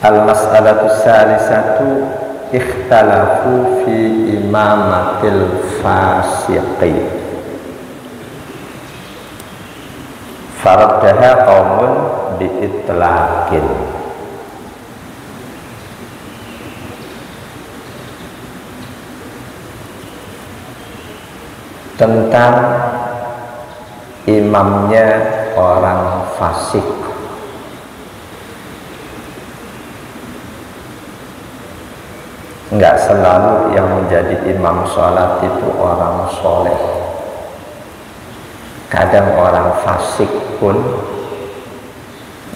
Al-mas'alatu salisatu ikhtalafu fi imamatil fasiqi faraddaha qaumun biitlaqin. Tentang imamnya orang fasik. Enggak selalu yang menjadi imam sholat itu orang soleh. Kadang orang fasik pun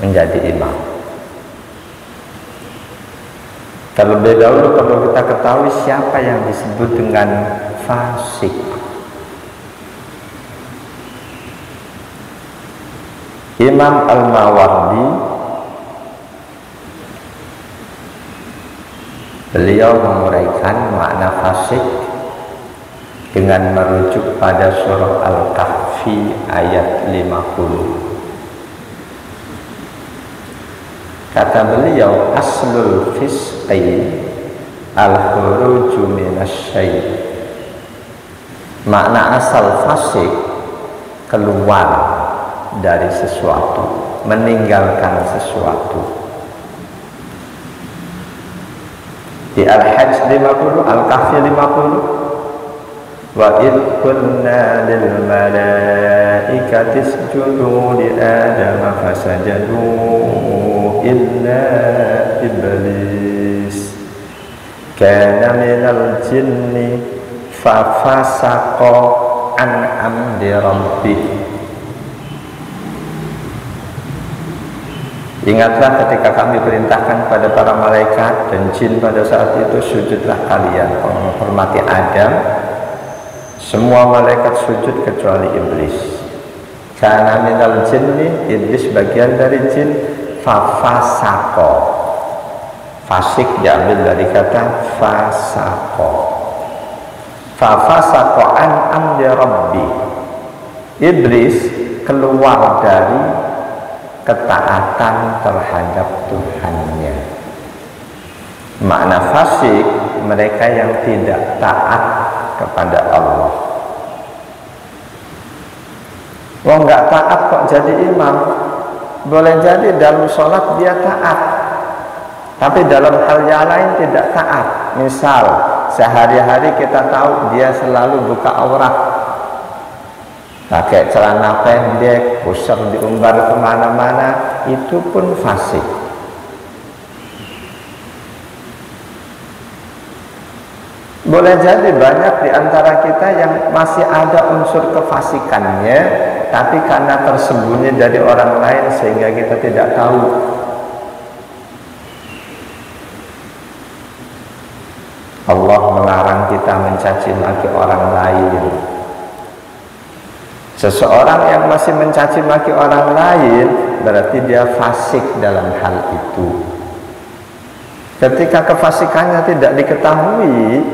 menjadi imam. Terlebih dahulu perlu kita ketahui siapa yang disebut dengan fasik. Imam Al-Mawardi beliau menguraikan makna fasik dengan merujuk pada surah Al-Kahfi ayat 50. Kata beliau, aslul fisqi al-khuruju minasyai'. Makna asal fasik keluar dari sesuatu, meninggalkan sesuatu. Di Al-Hajj 50, Al-Kahfi 50, wa idh qulna lil malaikati isjudu li adama fasajadu illa iblis kana minal jinni fafasaqa an amri rabbih. Ingatlah ketika kami perintahkan pada para malaikat dan jin pada saat itu, sujudlah kalian menghormati Adam. Semua malaikat sujud kecuali iblis. Karena minal jinni, iblis bagian dari jin. Fafasaqo, fasik diambil dari kata fasaqo. Fafasaqo an amri rabbi. Iblis keluar dari ketaatan terhadap Tuhannya. Makna fasik, mereka yang tidak taat kepada Allah. Wah, nggak taat kok jadi imam? Boleh jadi dalam sholat dia taat, tapi dalam hal yang lain tidak taat. Misal sehari-hari kita tahu dia selalu buka aurat, pakai celana pendek, pusar diumbar kemana-mana, itu pun fasik. Boleh jadi banyak di antara kita yang masih ada unsur kefasikannya, tapi karena tersembunyi dari orang lain sehingga kita tidak tahu. Allah melarang kita mencaci maki orang lain. Seseorang yang masih mencaci maki orang lain berarti dia fasik dalam hal itu. Ketika kefasikannya tidak diketahui,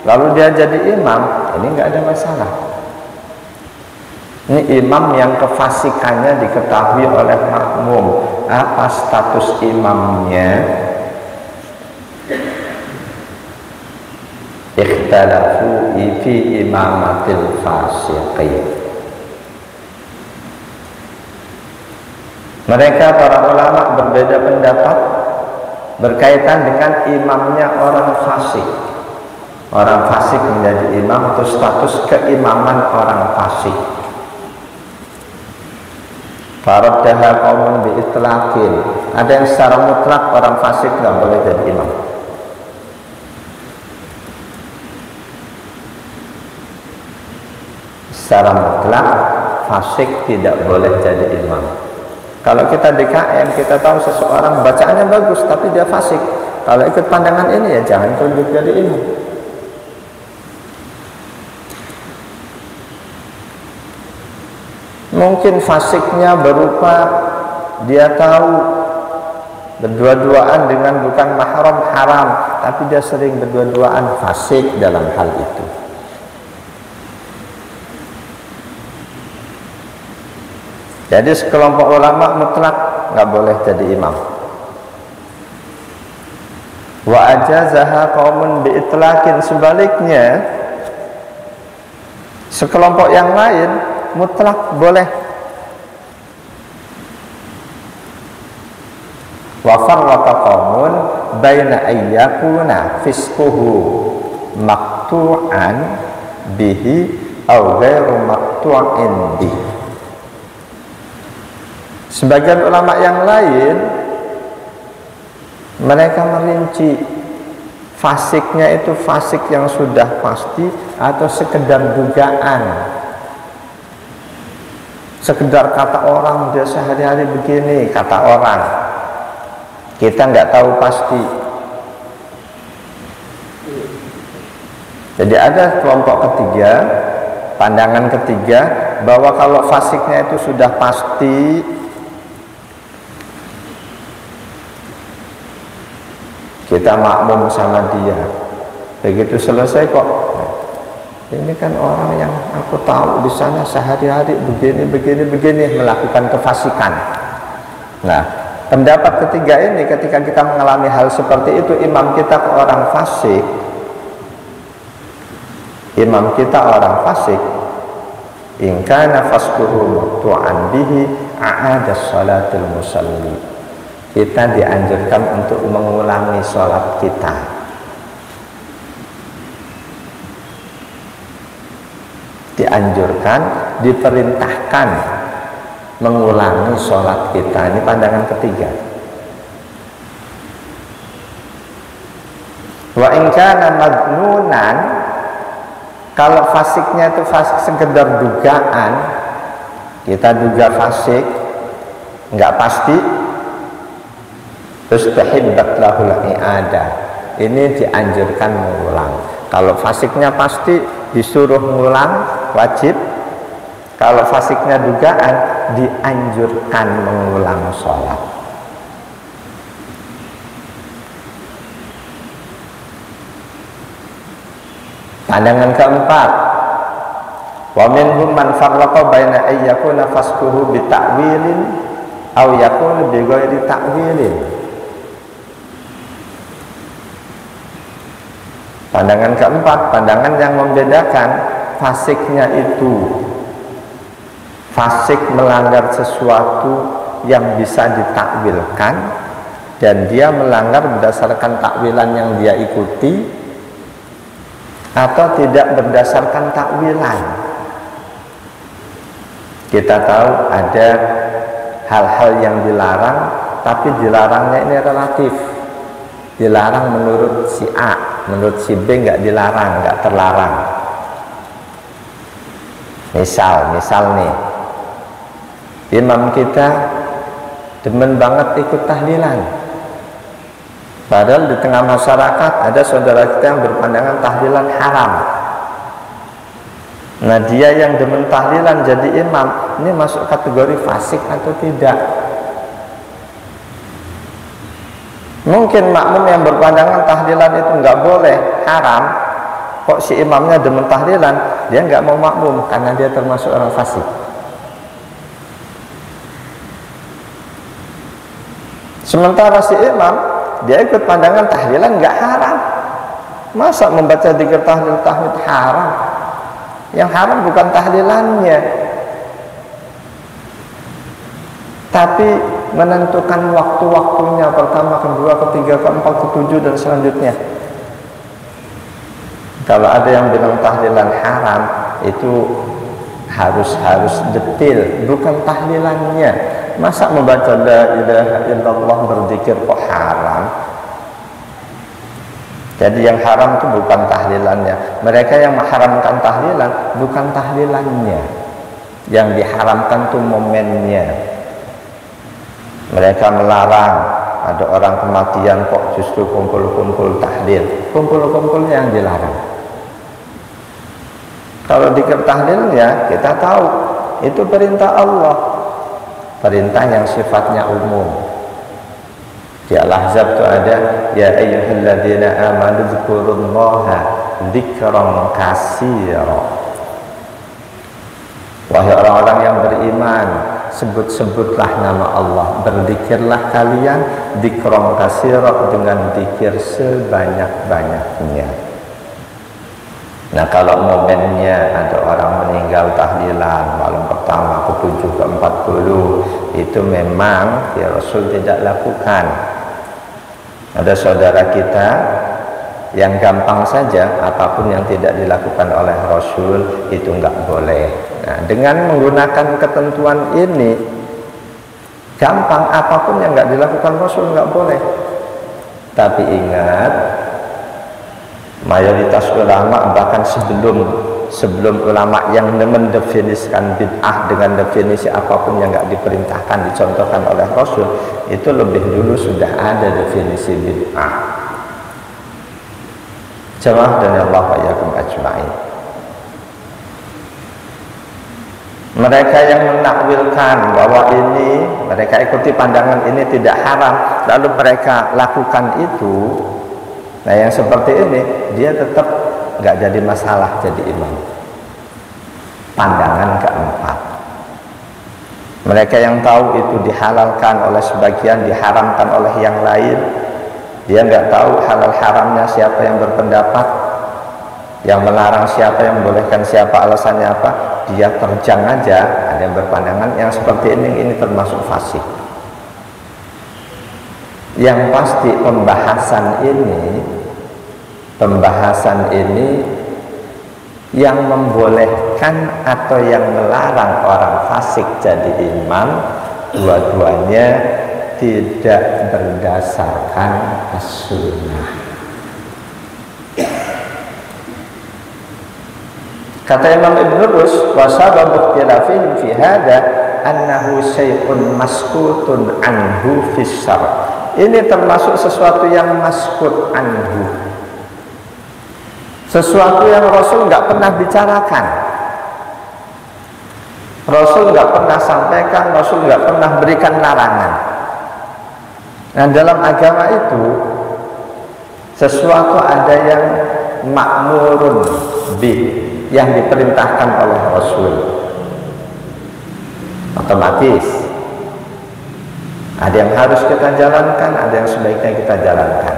lalu dia jadi imam, ini nggak ada masalah. Ini imam yang kefasikannya diketahui oleh makmum. Apa status imamnya? Ikhtalafu fi imamatil fasiqi. Mereka para ulama berbeda pendapat berkaitan dengan imamnya orang fasik. Orang fasik menjadi imam atau status keimaman orang fasik. Faraddaha qaumun biitlaqin. Ada yang secara mutlak orang fasik tidak boleh jadi imam. Secara mutlak fasik tidak boleh jadi imam. Kalau kita di KM, kita tahu seseorang bacaannya bagus, tapi dia fasik. Kalau ikut pandangan ini, ya jangan tunjuk jadi imam. Mungkin fasiknya berupa dia tahu berdua-duaan dengan bukan mahram haram, tapi dia sering berdua-duaan, fasik dalam hal itu. Jadi sekelompok ulama mutlak nggak boleh jadi imam. Wa ajazaha qaumun biitlaqin, sebaliknya sekelompok yang lain mutlak boleh. Wa farraqa qaumun baina ayyakuna fisquhu maqtu'an bihi aw ghairu maqtu'in bihi. Sebagian ulama yang lain mereka merinci fasiknya itu fasik yang sudah pasti atau sekedar dugaan, sekedar kata orang, dia sehari-hari begini, kata orang, kita nggak tahu pasti. Jadi ada kelompok ketiga, pandangan ketiga, bahwa kalau fasiknya itu sudah pasti, kita makmum sama dia. Begitu selesai kok, ini kan orang yang aku tahu di sana sehari-hari begini melakukan kefasikan. Nah, pendapat ketiga ini, ketika kita mengalami hal seperti itu, imam kita ke orang fasik, imam kita orang fasik, in kana fasquhu maqtu'an bihi a'ada sholatul musalli, kita dianjurkan untuk mengulangi sholat kita. Dianjurkan, diperintahkan mengulangi sholat kita. Ini pandangan ketiga. Wa in kana madnunan, kalau fasiknya itu fasik sekedar dugaan, kita duga fasik, nggak pasti, terus tahibbat lahul i'adah, ini dianjurkan mengulang. Kalau fasiknya pasti disuruh mengulang, wajib. Kalau fasiknya dugaan, dianjurkan mengulang sholat. Pandangan keempat, wa minhum man farraqa baina ayyakuna fasquhu bi ta'wilin aw yakunu bi ghairi ta'wilin. Pandangan keempat, pandangan yang membedakan fasiknya itu fasik melanggar sesuatu yang bisa ditakwilkan, dan dia melanggar berdasarkan takwilan yang dia ikuti, atau tidak berdasarkan takwilan. Kita tahu ada hal-hal yang dilarang, tapi dilarangnya ini relatif. Dilarang menurut si A, menurut si B nggak dilarang, nggak terlarang. Misal nih, imam kita demen banget ikut tahlilan, padahal di tengah masyarakat ada saudara kita yang berpandangan tahlilan haram. Nah, dia yang demen tahlilan jadi imam, ini masuk kategori fasik atau tidak? Mungkin makmum yang berpandangan tahlilan itu nggak boleh, haram, kok si imamnya demen tahlilan, dia nggak mau makmum karena dia termasuk orang fasik. Sementara si imam, dia ikut pandangan tahlilan nggak haram. Masa membaca dzikir tahlil tahmid haram? Yang haram bukan tahlilannya, tapi menentukan waktu-waktunya, pertama, kedua, ketiga, keempat, ketujuh, dan selanjutnya. Kalau ada yang bilang tahlilan haram, itu harus detil, bukan tahlilannya. Masa membaca la ilaha illallah berzikir kok haram? Jadi yang haram itu bukan tahlilannya. Mereka yang mengharamkan tahlilan bukan tahlilannya, yang diharamkan itu momennya. Mereka melarang ada orang kematian kok justru kumpul-kumpul tahlil, kumpul-kumpul yang dilarang. Kalau dzikir tahlilnya kita tahu itu perintah Allah, perintah yang sifatnya umum. Di Al-Ahzab itu ada, ya ayyuhalladzina amanu dzkurullaha dzikran katsira. Wahai orang-orang yang beriman, sebut-sebutlah nama Allah, berzikirlah kalian dzikron katsira, dengan zikir sebanyak-banyaknya. Nah, kalau momennya ada orang meninggal tahlilan malam pertama, ke-7, ke-40, itu memang ya Rasul tidak lakukan. Ada saudara kita yang gampang saja, apapun yang tidak dilakukan oleh Rasul itu enggak boleh. Nah, dengan menggunakan ketentuan ini, gampang, apapun yang enggak dilakukan Rasul enggak boleh. Tapi ingat, mayoritas ulama bahkan sebelum ulama yang mendefinisikan bid'ah dengan definisi apapun yang enggak diperintahkan, dicontohkan oleh Rasul, itu lebih dulu sudah ada definisi bid'ah. Jamaah dan Allah wa yakum ajma'in. Mereka yang menakwilkan bahwa ini, mereka ikuti pandangan ini tidak haram, lalu mereka lakukan itu, nah yang seperti ini dia tetap nggak jadi masalah jadi imam. Pandangan keempat, mereka yang tahu itu dihalalkan oleh sebagian, diharamkan oleh yang lain, dia nggak tahu halal haramnya, siapa yang berpendapat, yang melarang siapa, yang membolehkan siapa, alasannya apa, dia terjang aja. Ada yang berpandangan yang seperti ini termasuk fasik. Yang pasti pembahasan ini yang membolehkan atau yang melarang orang fasik jadi imam, dua-duanya tidak berdasarkan as-sunnah. Kata Imam Ibn Rus, wa sababu ikhtilafihim fi hadha annahu syai'un maskutun anhu fis syar'. Ini termasuk sesuatu yang maskut anhu, sesuatu yang Rasul nggak pernah bicarakan, Rasul nggak pernah sampaikan, Rasul nggak pernah berikan larangan. Nah, dalam agama itu sesuatu ada yang ma'murun bih, yang diperintahkan oleh Rasul, otomatis ada yang harus kita jalankan, ada yang sebaiknya kita jalankan.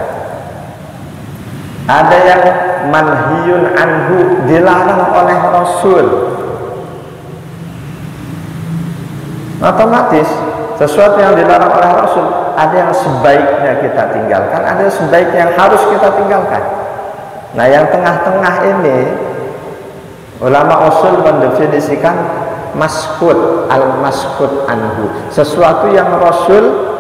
Ada yang manhiyun anhu, dilarang oleh Rasul, otomatis sesuatu yang dilarang oleh Rasul ada yang sebaiknya kita tinggalkan, ada yang sebaiknya yang harus kita tinggalkan. Nah, yang tengah-tengah ini ulama usul mendefinisikan maskut, al-maskut anhu, sesuatu yang Rasul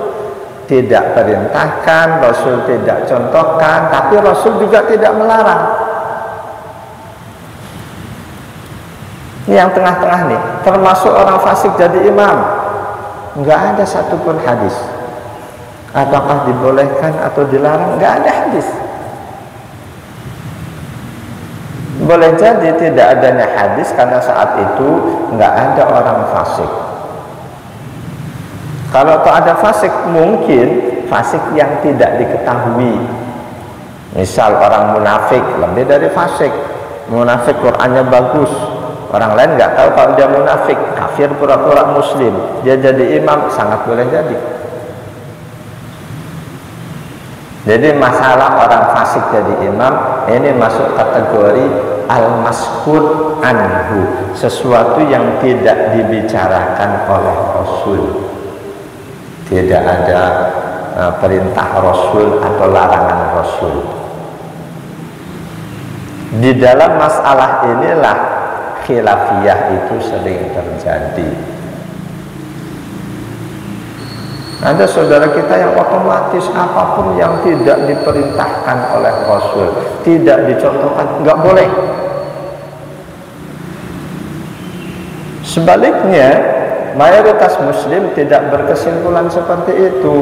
tidak perintahkan, Rasul tidak contohkan, tapi Rasul juga tidak melarang. Ini yang tengah-tengah nih, termasuk orang fasik jadi imam, nggak ada satupun hadis apakah dibolehkan atau dilarang, nggak ada hadis. Boleh jadi tidak adanya hadis karena saat itu nggak ada orang fasik. Kalau ada fasik, mungkin fasik yang tidak diketahui. Misal orang munafik, lebih dari fasik. Munafik Qur'annya bagus, orang lain nggak tahu kalau dia munafik, kafir pura-pura muslim, dia jadi imam, sangat boleh jadi. Jadi masalah orang fasik jadi imam ini masuk kategori al-maskut anhu, sesuatu yang tidak dibicarakan oleh Rasul, tidak ada perintah Rasul atau larangan Rasul. Di dalam masalah inilah khilafiyah itu sering terjadi. Ada saudara kita yang otomatis apapun yang tidak diperintahkan oleh Rasul, tidak dicontohkan, nggak boleh. Sebaliknya, mayoritas muslim tidak berkesimpulan seperti itu.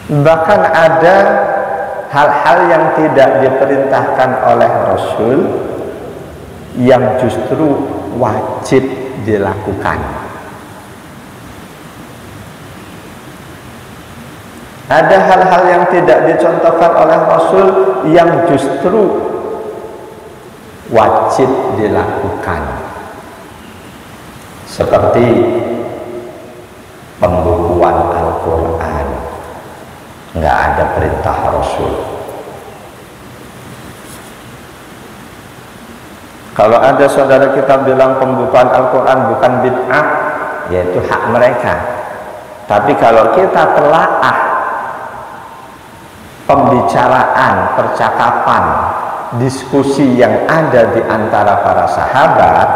Bahkan ada hal-hal yang tidak diperintahkan oleh Rasul yang justru wajib dilakukan. Ada hal-hal yang tidak dicontohkan oleh Rasul yang justru wajib dilakukan. seperti pembukuan Al-Quran, nggak ada perintah Rasul. Kalau ada saudara kita bilang pembukuan Al-Quran bukan bid'ah, yaitu hak mereka. Tapi kalau kita telaah pembicaraan, percakapan, diskusi yang ada di antara para sahabat,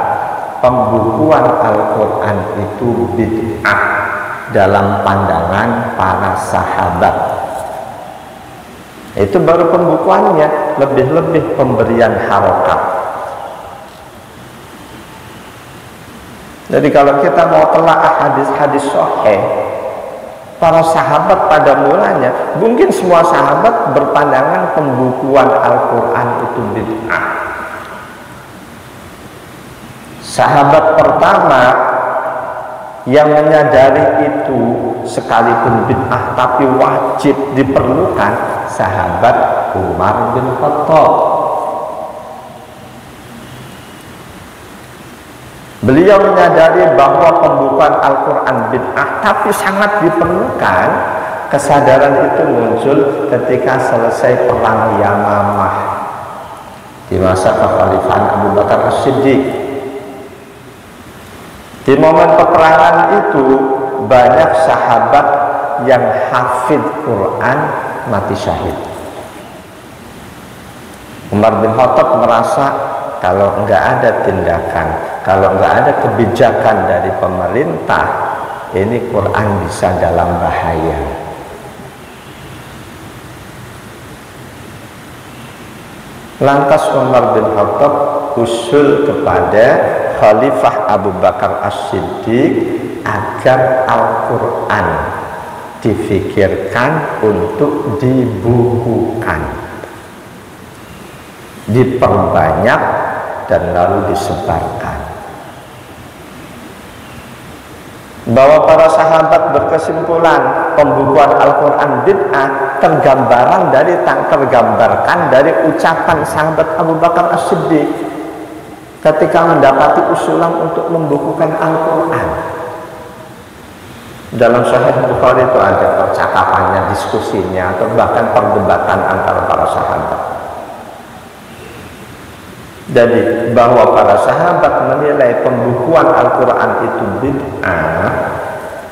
pembukuan Al-Quran itu bid'ah dalam pandangan para sahabat. Itu baru pembukuannya, lebih-lebih pemberian harokat. Jadi kalau kita mau telaah hadis-hadis sahih, para sahabat pada mulanya, mungkin semua sahabat berpandangan pembukuan Al-Quran itu bid'ah. Sahabat pertama yang menyadari itu sekalipun bid'ah tapi wajib diperlukan, sahabat Umar bin Khattab. Beliau menyadari bahwa pembukuan Al-Quran bid'ah tapi sangat diperlukan. Kesadaran itu muncul ketika selesai perang Yamamah di masa kekhalifahan Abu Bakar As-Siddiq. Di momen peperangan itu banyak sahabat yang hafid Quran mati syahid. Umar bin Khattab merasa kalau nggak ada tindakan, kalau nggak ada kebijakan dari pemerintah, ini Quran bisa dalam bahaya. Lantas Umar bin Khattab usul kepada Khalifah Abu Bakar As-Siddiq agar Al-Quran difikirkan untuk dibukukan, diperbanyak dan lalu disebarkan. Bahwa para sahabat berkesimpulan pembukuan Al-Quran bid'ah tergambarkan dari ucapan sahabat Abu Bakar As-Siddiq ketika mendapati usulan untuk membukukan Al-Quran. Dalam Sahih Bukhari itu ada percakapannya, diskusinya, atau bahkan perdebatan antara para sahabat. Jadi bahwa para sahabat menilai pembukuan Al-Quran itu bid'ah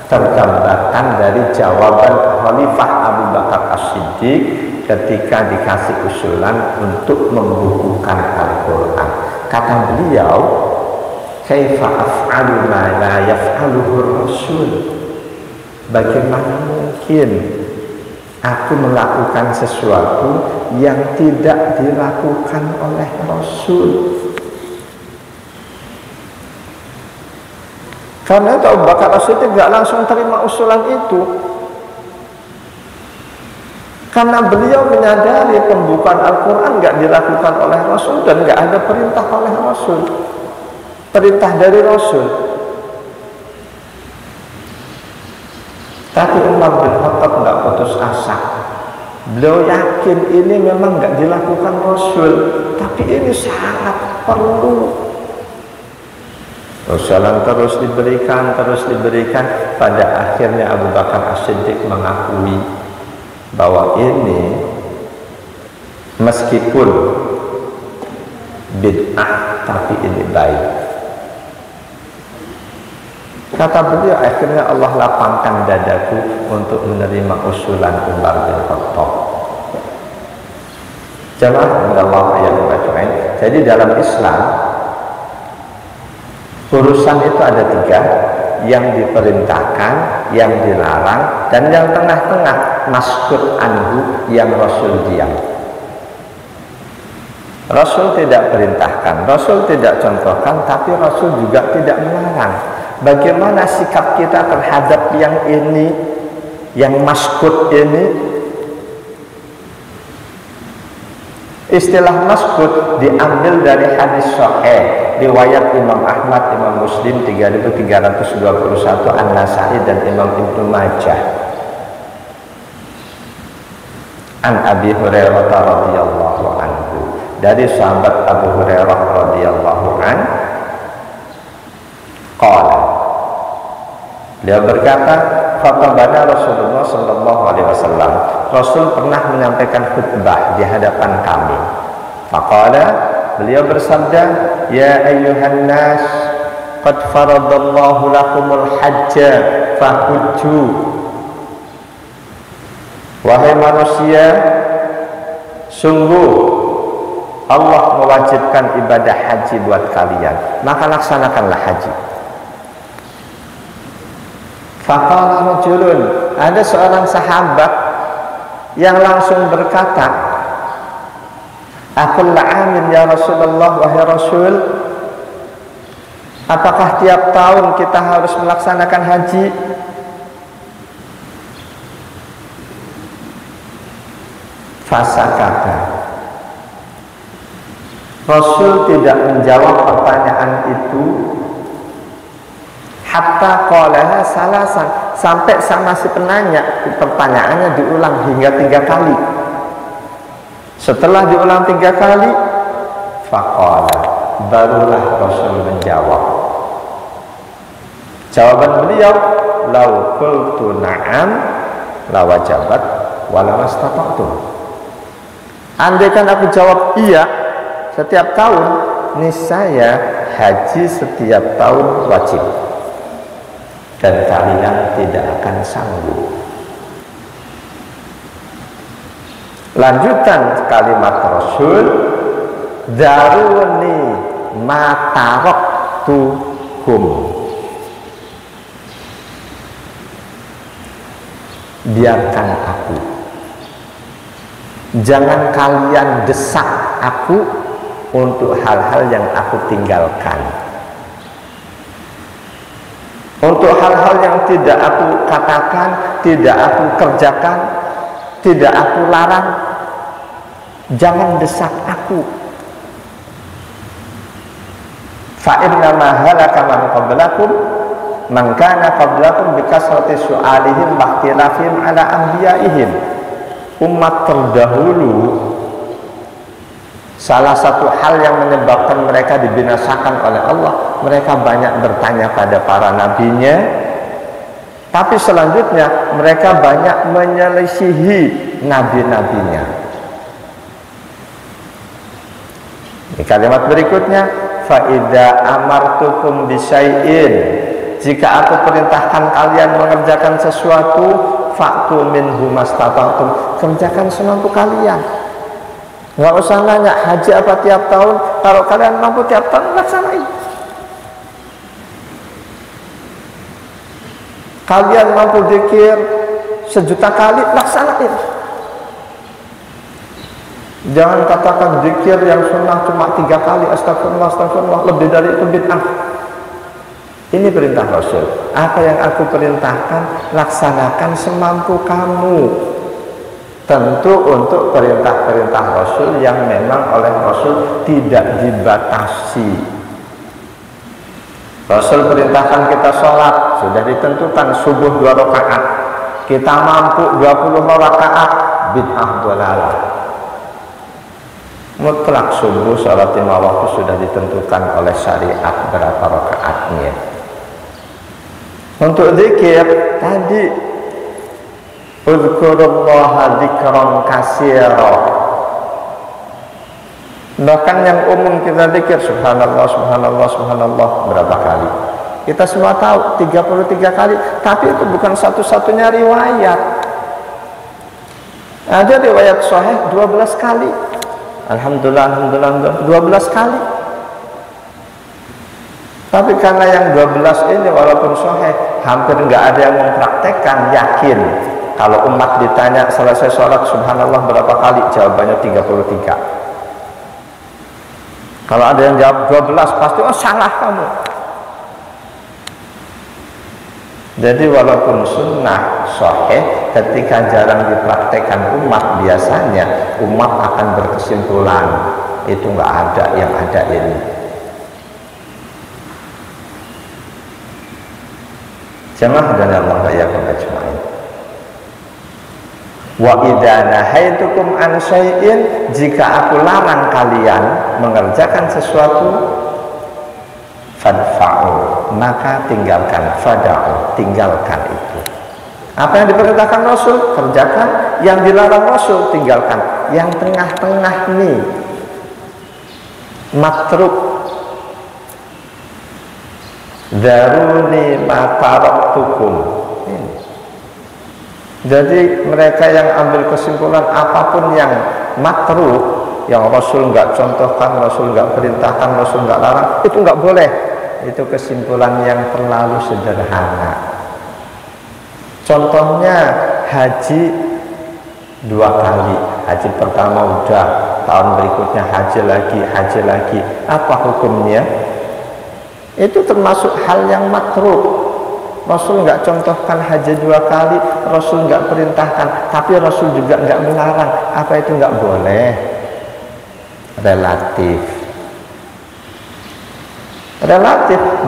tergambarkan dari jawaban Khalifah Abu Bakar As-Siddiq ketika dikasih usulan untuk membukukan Al-Quran. Kata beliau, kaifa af'alu ma la yaf'aluhu Rasul? Bagaimana mungkin aku melakukan sesuatu yang tidak dilakukan oleh Rasul? Karena itu Abu Bakar As-Siddiq tidak langsung terima usulan itu, karena beliau menyadari pembukaan Al-Quran tidak dilakukan oleh Rasul dan tidak ada perintah oleh Rasul, perintah dari Rasul. Tapi Umar bin Khattab tidak putus asa. Beliau yakin ini memang nggak dilakukan Rasul, tapi ini sangat perlu. Usulan terus diberikan. Pada akhirnya Abu Bakar As-Siddiq mengakui bahwa ini meskipun bid'ah tapi ini baik. Kata beliau, akhirnya Allah lapangkan dadaku untuk menerima usulan Umar bin Khattab. Jadi dalam Islam urusan itu ada 3, yang diperintahkan, yang dilarang, dan yang tengah-tengah maskut anhu, yang Rasul diam. Rasul tidak perintahkan, Rasul tidak contohkan, tapi Rasul juga tidak melarang. Bagaimana sikap kita terhadap yang ini, yang maskut ini? Istilah maskut diambil dari hadis sahih riwayat Imam Ahmad, Imam Muslim 3321, An-Nasai dan Imam Ibnu Majah. An Abi Hurairah radhiyallahu anhu, dari sahabat Abu Hurairah radhiyallahu anhu, qala, Beliau berkata, khatabana Rasulullah sallallahu alaihi wasallam. Rasul pernah menyampaikan khutbah di hadapan kami. Faqala, beliau bersabda, ya ayyuhan nas, qad faradallahu lakumul hajja fahujju. Wahai manusia, sungguh Allah mewajibkan ibadah haji buat kalian, maka laksanakanlah haji. Faqala rajulun, ada seorang sahabat yang langsung berkata, aqul amin ya Rasulullah, wahai Rasul, apakah tiap tahun kita harus melaksanakan haji? Fasakata. Rasul tidak menjawab pertanyaan itu hatta qalaha salasan, sampai sama si penanya pertanyaannya diulang hingga 3 kali. Setelah diulang 3 kali, faqala, barulah Rasul menjawab. Jawaban beliau, lau qultu na'am lawajabat wala mastata'tum. Andaikan aku jawab iya setiap tahun, niscaya haji setiap tahun wajib dan kalian tidak akan sanggup. Lanjutan kalimat Rasul, daruni ma taraktuhum, biarkan aku, jangan kalian desak aku untuk hal-hal yang aku tinggalkan, untuk hal-hal yang tidak aku katakan, tidak aku kerjakan, tidak aku larang. Jangan desak aku. Fa inna ma halaka man qablakum man kana qablakum bi kasrati su'alihim wa ikhtilafihim ala anbiya'ihim. Umat terdahulu, salah satu hal yang menyebabkan mereka dibinasakan oleh Allah, mereka banyak bertanya pada para nabinya, tapi selanjutnya mereka banyak menyelisihi nabi-nabinya. Di kalimat berikutnya, fa idza amartukum bisyai'in, jika aku perintahkan kalian mengerjakan sesuatu, fa'tu minhu mastata'tum, kerjakan semampu kalian. Nggak usah nanya haji apa tiap tahun, kalau kalian mampu tiap tahun laksanain. Kalian mampu zikir 1.000.000 kali, laksanain. Jangan katakan zikir yang sunnah cuma 3 kali, astagfirullah, astagfirullah, lebih dari itu bid'ah. Ini perintah Rasul. Apa yang aku perintahkan, laksanakan semampu kamu. Tentu untuk perintah-perintah Rasul yang memang oleh Rasul tidak dibatasi. Rasul perintahkan kita sholat, sudah ditentukan subuh 2 rakaat. Kita mampu 20 rakaat, bid'ah dhalalah. Mutlak subuh sholat 5 waktu sudah ditentukan oleh syariat berapa rakaatnya. Untuk zikir tadi, uzkurullaha dzikran katsira. Bahkan yang umum kita zikir subhanallah, subhanallah, subhanallah berapa kali? Kita semua tahu 33 kali, tapi itu bukan satu-satunya riwayat. Ada riwayat sahih 12 kali. Alhamdulillah, alhamdulillah, 12 kali. Tapi karena yang 12 ini walaupun sahih, hampir nggak ada yang mempraktekkan, yakin kalau umat ditanya selesai sholat subhanallah berapa kali, jawabannya 33. Kalau ada yang jawab 12, pasti oh salah kamu. Jadi walaupun sunnah sahih, ketika jarang dipraktekkan umat, biasanya umat akan berkesimpulan itu nggak ada, yang ada ini. Jamaah dan Allah ya ajma'in. Wa idza nahaitukum an syai'in, jika aku larang kalian mengerjakan sesuatu, fadfa'u, maka tinggalkan. Fada'u, tinggalkan itu. Apa yang diperintahkan Rasul, kerjakan. Yang dilarang Rasul, tinggalkan. Yang tengah-tengah nih, matruk. Daruni ma taraktukum. Jadi mereka yang ambil kesimpulan apapun yang matruk, yang Rasul nggak contohkan, Rasul nggak perintahkan, Rasul nggak larang, itu nggak boleh. Itu kesimpulan yang terlalu sederhana. Contohnya haji 2 kali. Haji pertama udah, tahun berikutnya haji lagi. Apa hukumnya? Itu termasuk hal yang makruh. Rasul nggak contohkan haji 2 kali, Rasul nggak perintahkan, tapi Rasul juga nggak melarang. Apa itu nggak boleh? Relatif.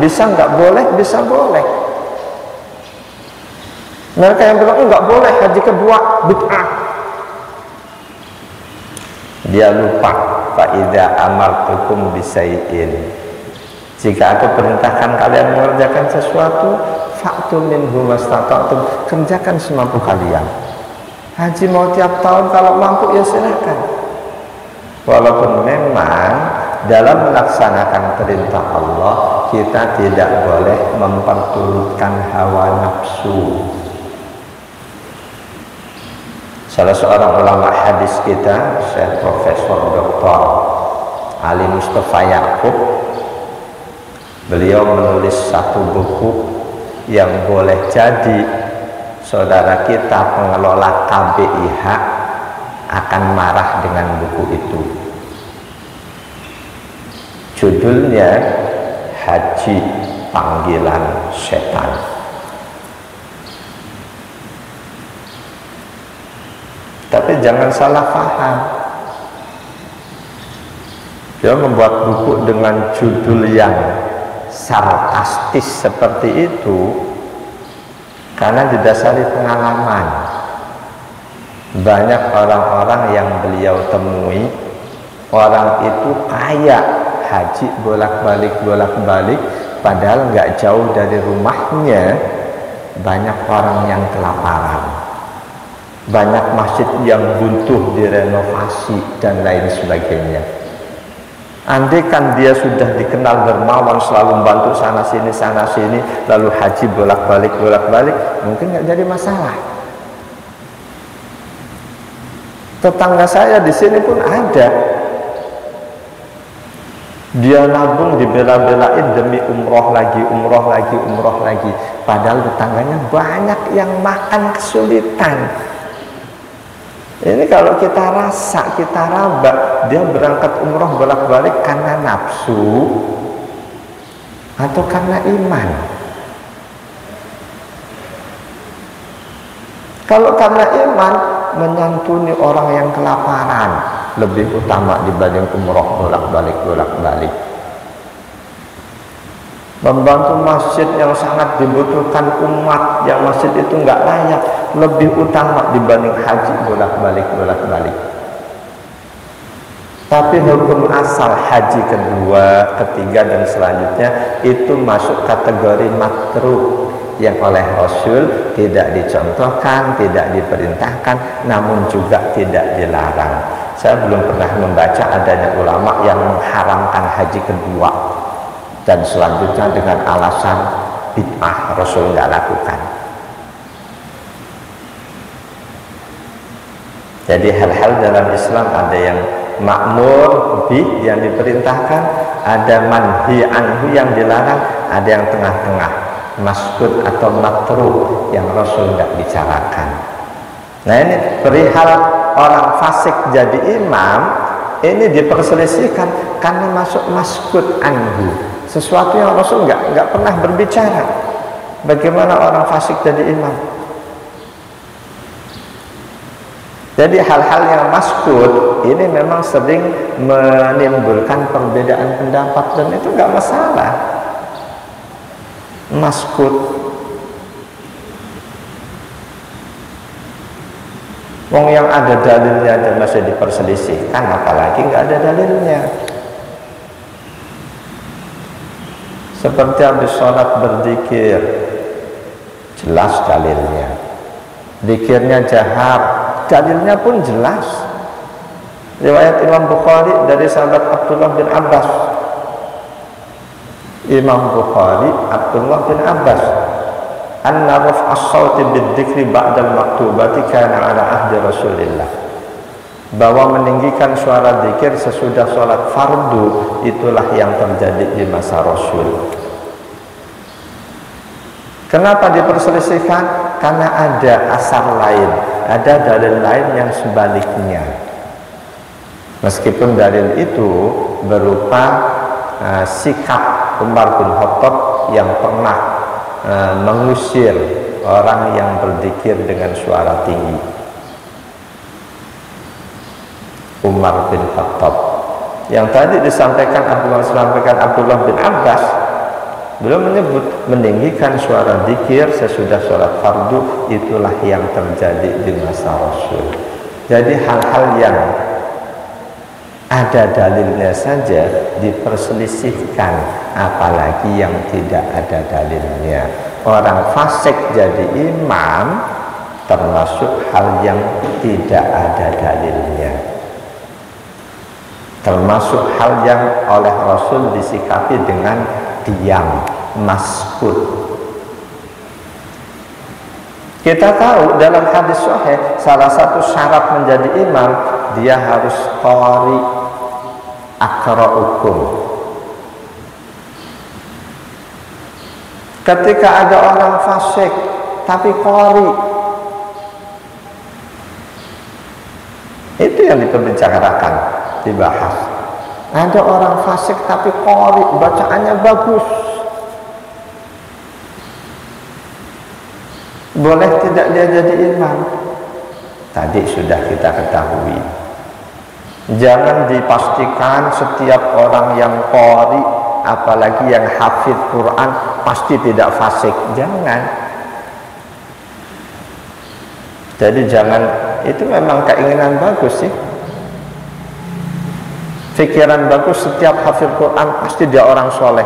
Bisa nggak boleh, bisa boleh. Mereka yang bilang nggak boleh haji kedua, bid'ah. Dia lupa. Fa'idha amartukum bisai'in. Jika aku perintahkan kalian mengerjakan sesuatu, fa'tu minhu mastata'tum, kerjakan semampu kalian. Haji mau tiap tahun, kalau mampu ya silahkan. Walaupun memang dalam melaksanakan perintah Allah, kita tidak boleh memperturutkan hawa nafsu. Salah seorang ulama hadis kita, Syekh Profesor Dr. Ali Mustafa Yaakob, beliau menulis satu buku yang boleh jadi saudara kita pengelola KBIH akan marah dengan buku itu. Judulnya Haji Panggilan Setan. Tapi jangan salah paham. Dia membuat buku dengan judul yang sarkastis seperti itu karena didasari pengalaman. Banyak orang-orang yang beliau temui, orang itu kaya, haji bolak-balik, padahal nggak jauh dari rumahnya banyak orang yang kelaparan, banyak masjid yang buntu direnovasi dan lain sebagainya. Andai kan dia sudah dikenal dermawan, selalu membantu sana sini, lalu haji bolak-balik, mungkin nggak jadi masalah. Tetangga saya di sini pun ada, dia nabung dibela-belain demi umroh lagi, padahal tetangganya banyak yang makan kesulitan. Ini kalau kita rasa, kita raba, dia berangkat umroh bolak-balik karena nafsu atau karena iman. Kalau karena iman, menyantuni orang yang kelaparan lebih utama dibanding umroh bolak-balik. Membantu masjid yang sangat dibutuhkan umat, yang masjid itu nggak layak, lebih utama dibanding haji bolak-balik. Tapi hukum asal haji kedua, ketiga dan selanjutnya itu masuk kategori makruh yang oleh Rasul tidak dicontohkan, tidak diperintahkan, namun juga tidak dilarang. Saya belum pernah membaca adanya ulama yang mengharamkan haji kedua dan selanjutnya dengan alasan bid'ah, Rasul nggak lakukan. Jadi hal-hal dalam Islam ada yang makmur bih yang diperintahkan, ada manhi anhu yang dilarang, ada yang tengah-tengah, maskut atau makruh yang Rasul nggak bicarakan. Nah ini perihal orang fasik jadi imam, ini diperselisihkan karena masuk maskut anhu, sesuatu yang Rasul nggak pernah berbicara. Bagaimana orang fasik jadi imam? Jadi hal-hal yang maskut ini memang sering menimbulkan perbedaan pendapat dan itu nggak masalah. Maskut, wong yang ada dalilnya aja masih diperselisihkan, apalagi nggak ada dalilnya. seperti habis sholat berzikir, jelas dalilnya. Zikirnya jahar, dalilnya pun jelas. Riwayat Imam Bukhari dari sahabat Abdullah bin Abbas. Imam Bukhari Abdullah bin Abbas, anna raf'a as-sauti bidzikri ba'dal maktubati kana ala ahdi Rasulillah, bahwa meninggikan suara zikir sesudah sholat fardu itulah yang terjadi di masa Rasul. Kenapa diperselisihkan? Karena ada asar lain, ada dalil lain yang sebaliknya. Meskipun dalil itu berupa sikap Umar bin Khattab yang pernah mengusir orang yang berzikir dengan suara tinggi. Umar bin Khattab yang tadi disampaikan Abdullah bin Abbas, belum menyebut meninggikan suara zikir sesudah sholat fardu itulah yang terjadi di masa Rasul. Jadi hal-hal yang ada dalilnya saja diperselisihkan, apalagi yang tidak ada dalilnya. Orang fasik jadi imam termasuk hal yang tidak ada dalilnya, termasuk hal yang oleh Rasul disikapi dengan diam, maskut. Kita tahu dalam hadis sahih salah satu syarat menjadi imam dia harus qari, aqra'ukum. Ketika ada orang fasik tapi qari, itu yang diperbicarakan, dibahas. Ada orang fasik tapi qari, bacaannya bagus, boleh tidak dia jadi imam? Tadi sudah kita ketahui. Jangan dipastikan setiap orang yang qari, apalagi yang hafid Quran, pasti tidak fasik. Jangan. Jadi jangan, itu memang keinginan bagus sih, pikiran bagus, setiap hafid Quran pasti dia orang soleh.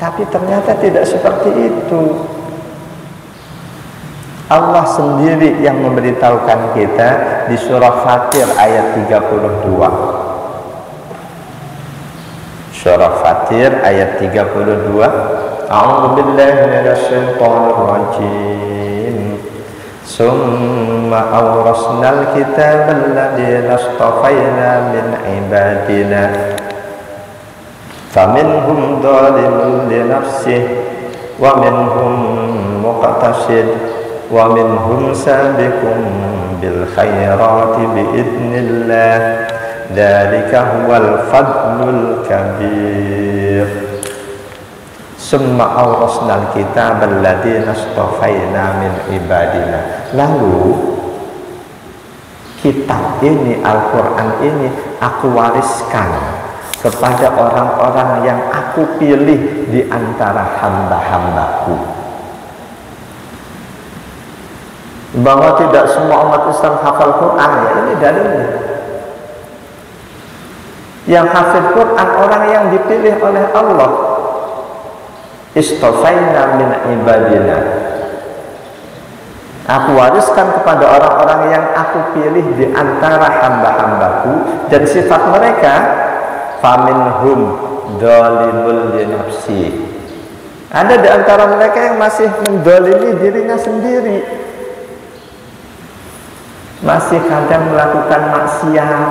Tapi ternyata tidak seperti itu. Allah sendiri yang memberitahukan kita di surah Fatir ayat 32. Surah Fatir ayat 32. A'udzu billahi minasyaitonir rajim. Summa awrasnal kitaba alladziina astafayna min ibadina faminhum dhalimun li nafsihi wa minhum muqtasid wa minhum sabiqun bil khairati biidznillah dzalika huwal fadlul kabir. Summa awrasnal kitaba alladziina astafayna min ibadina. Lalu kitab ini, Al-Quran ini aku wariskan kepada orang-orang yang aku pilih di antara hamba-hambaku. Bahwa tidak semua umat Islam hafal Quran, ya ini dalilnya. Yang hafal Quran orang yang dipilih oleh Allah. Istofaina min ibadina. Aku wariskan kepada orang-orang yang aku pilih di antara hamba-hambaku, dan sifat mereka faminhum dhalimul li nafsi. Ada di antara mereka yang masih mendolimi dirinya sendiri, masih kadang melakukan maksiat.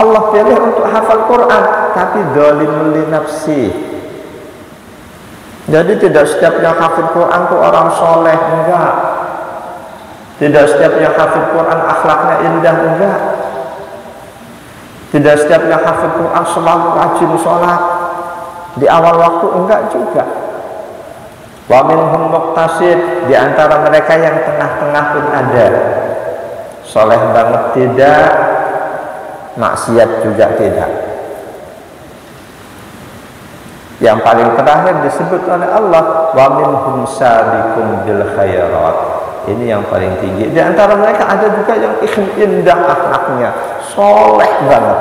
Allah pilih untuk hafal Quran, tapi dhalimul li nafsi. Jadi tidak setiap yang hafal Quran itu orang soleh, enggak. Tidak setiap yang hafal Quran akhlaknya indah, enggak. Tidak setiap yang hafal Quran selalu rajin sholat di awal waktu, enggak juga. Wa minhum muqtasid, di antara mereka yang tengah-tengah pun ada. Soleh banget tidak, maksiat juga tidak. Yang paling terakhir disebut oleh Allah, wa minhum sabiqun bil khairat. Ini yang paling tinggi. Di antara mereka ada juga yang indah akhlaknya, soleh banget.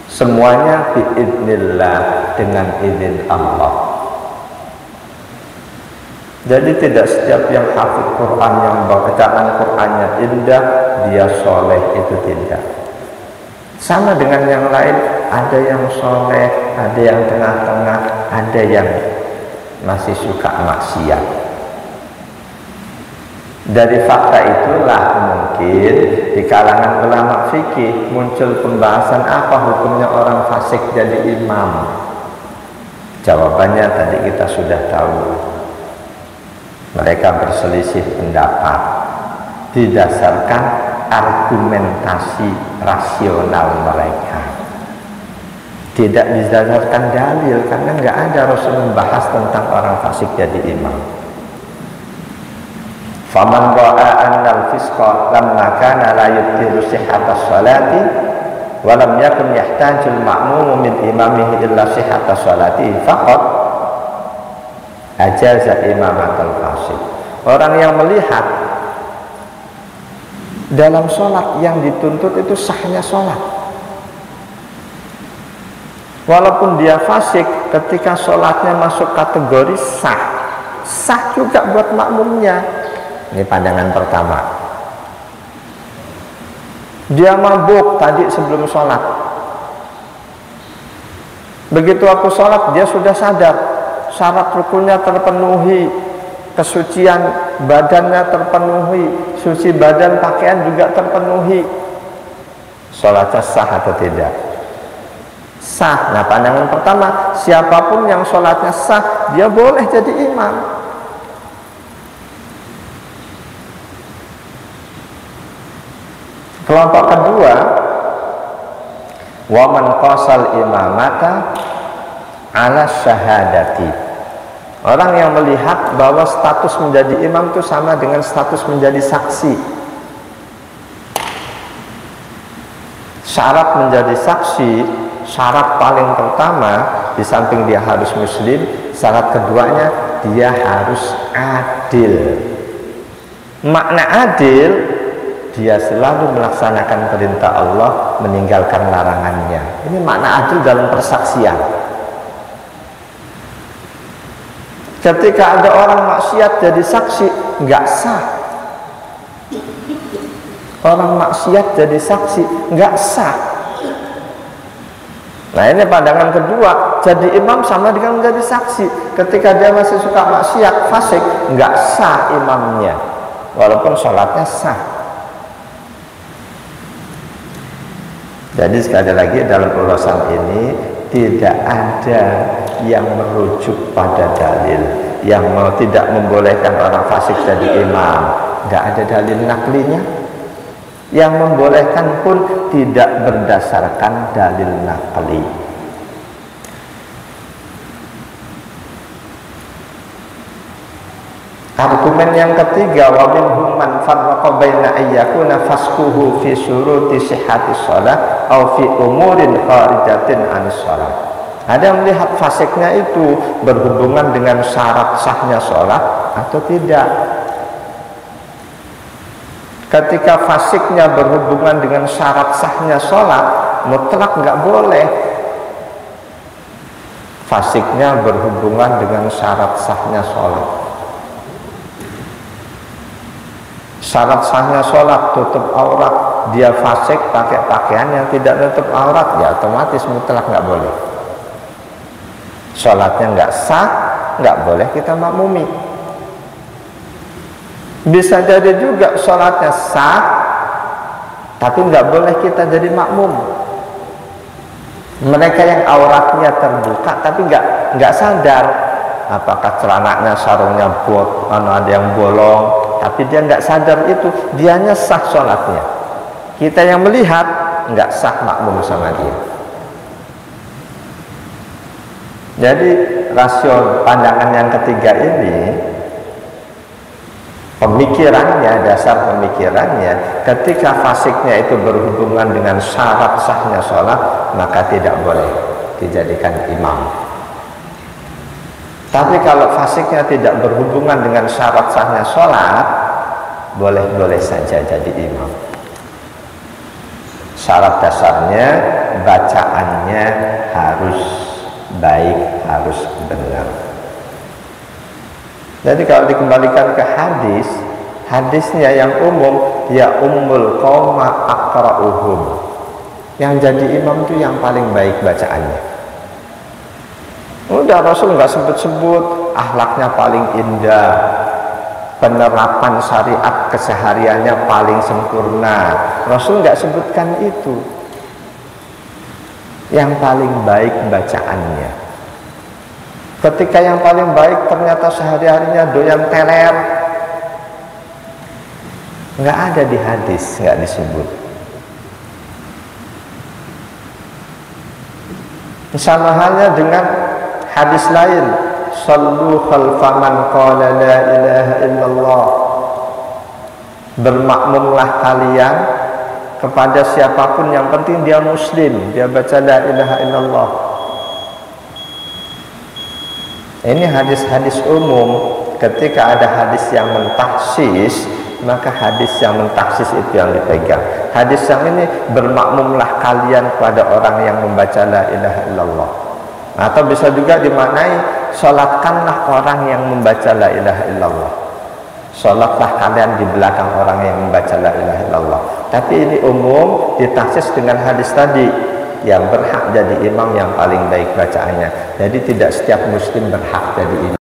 Semuanya biidznillah, dengan izin Allah. Jadi tidak setiap yang hafid Quran, yang bacaan Qurannya indah, dia soleh, itu tidak. Sama dengan yang lain, ada yang soleh, ada yang tengah-tengah, ada yang masih suka maksiat. Dari fakta itulah mungkin di kalangan ulama fikih muncul pembahasan apa hukumnya orang fasik jadi imam. Jawabannya tadi kita sudah tahu. Mereka berselisih pendapat didasarkan argumentasi rasional mereka, tidak didasarkan dalil, karena nggak ada Rasul membahas tentang orang fasik jadi imam. Faman ra'a anna al-fisqa lamma kana la yubtilu sihhata sholati wa lam yakun yahtajul ma'mumu min imamihi illa sihhata sholati faqat ajaza imamatul fasik. Orang yang melihat dalam sholat yang dituntut itu sahnya sholat, walaupun dia fasik, ketika sholatnya masuk kategori sah, sah juga buat makmumnya. Ini pandangan pertama. Dia mabuk tadi sebelum sholat, begitu aku sholat dia sudah sadar, syarat rukunnya terpenuhi, kesucian badannya terpenuhi, suci badan pakaian juga terpenuhi, sholatnya sah atau tidak? Sah. Nah, pandangan pertama, siapapun yang sholatnya sah, dia boleh jadi imam. Kelompok kedua, wa man qasal imamata ala syahadati. Orang yang melihat bahwa status menjadi imam itu sama dengan status menjadi saksi. Syarat menjadi saksi, syarat paling pertama di samping dia harus muslim, syarat keduanya dia harus adil. Makna adil, dia selalu melaksanakan perintah Allah, meninggalkan larangannya. Ini makna adil dalam persaksian. Ketika ada orang maksiat jadi saksi, nggak sah. Orang maksiat jadi saksi, nggak sah. Nah, ini pandangan kedua. Jadi imam sama dengan menjadi saksi. Ketika dia masih suka maksiat, fasik, nggak sah imamnya, walaupun sholatnya sah. Jadi sekali lagi dalam ulasan ini tidak ada yang merujuk pada dalil yang tidak membolehkan orang fasik jadi imam. Tidak ada dalil naklinya. Yang membolehkan pun tidak berdasarkan dalil nakli. Argumen yang ketiga, wa minhum man farraqa baina ayyakuna fasquhu fi syuruti sihhati shalah aw fi umurin kharijatin anis shalah. Ada yang melihat fasiknya itu berhubungan dengan syarat sahnya sholat atau tidak. Ketika fasiknya berhubungan dengan syarat sahnya sholat, mutlak nggak boleh. Fasiknya berhubungan dengan syarat sahnya sholat. Syarat sahnya sholat tutup aurat, dia fasik pakai pakaian yang tidak tutup aurat, ya otomatis mutlak nggak boleh. Sholatnya nggak sah, nggak boleh kita makmumi. Bisa jadi juga sholatnya sah, tapi nggak boleh kita jadi makmum. Mereka yang auratnya terbuka tapi nggak sadar, apakah celananya sarungnya ada yang bolong, tapi dia nggak sadar itu, dianya sah sholatnya. Kita yang melihat nggak sah makmum sama dia. Jadi rasio pandangan yang ketiga ini, pemikirannya, dasar pemikirannya, ketika fasiknya itu berhubungan dengan syarat sahnya sholat, maka tidak boleh dijadikan imam. Tapi kalau fasiknya tidak berhubungan dengan syarat sahnya sholat, boleh-boleh saja jadi imam. Syarat dasarnya bacaannya harus baik, harus benar. Jadi kalau dikembalikan ke hadis, hadisnya yang umum, ya ummul qauma aqra'uhum. Yang jadi imam itu yang paling baik bacaannya. Udah, Rasul nggak sebut-sebut akhlaknya paling indah, penerapan syariat kesehariannya paling sempurna. Rasul nggak sebutkan itu. Yang paling baik bacaannya. Ketika yang paling baik ternyata sehari-harinya doyan teler, nggak ada di hadis, nggak disebut. Sama halnya dengan hadis lain, sallu khalfa man qala la ilaha illallah. Bermakmumlah kalian kepada siapapun, yang penting dia muslim, dia baca la ilaha illallah. Ini hadis-hadis umum. Ketika ada hadis yang mentaksis, maka hadis yang mentaksis itu yang dipegang. Hadis yang ini, bermakmumlah kalian kepada orang yang membaca la ilaha illallah. Atau bisa juga dimaknai, sholatkanlah orang yang membaca la ilaha illallah. Sholatlah kalian di belakang orang yang membaca la ilaha illallah. Tapi ini umum, ditaksis dengan hadis tadi, yang berhak jadi imam yang paling baik bacaannya. Jadi tidak setiap muslim berhak jadi imam.